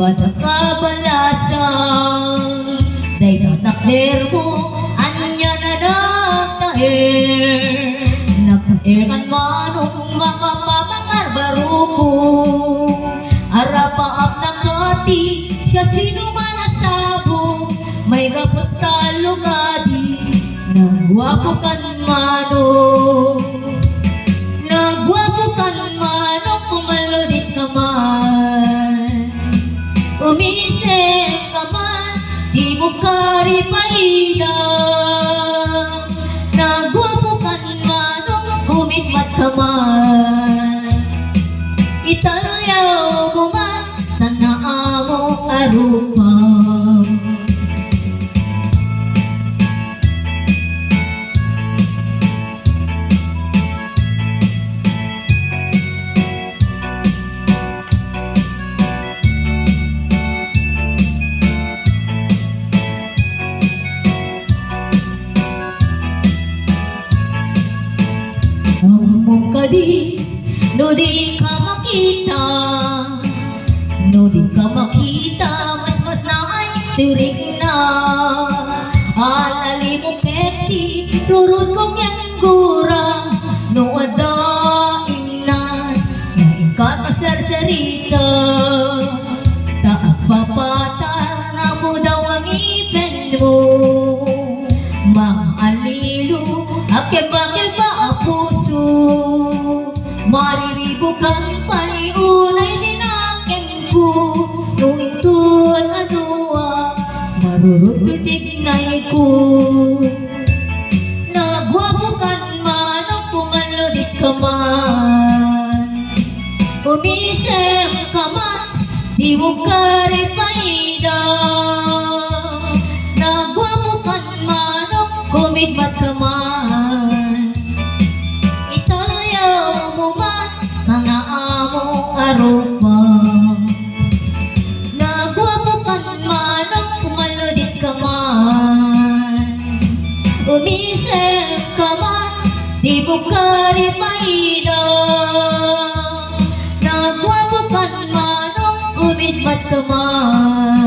pada kabalasang day tatakder mo anya na nagtaer nagtaer kan manong makapamakarbaro ko arapaap na kati siya sino manasabo may kapot talugadi nagwapo kan manong nagwapo kan manong kumalodit ka man umisip ka man di mo karipaida nagwapo kan manong gumitmat ka man italayaw mo man tanaa mo arupang mong kadi no di ka makita no di ka makita mas na ay tirik na alali mo keti rurut ko yang gura no ada inas ngayon ka kasarsarita taak papatar na mo daw ang ipin mo maalilo akeba-keba puso mariribukan pa'y unay dinakin ko nung itun adua marurutignay ko nagwapukan man ang kumalodit ka man umisem ka man di mo karipaida nagwapukan man ang kumitmat ka man mga among arupang nagwapo kan manang kumalodit ka man umisip ka man di mo karipaida nagwapo kan manang kumitmat ka man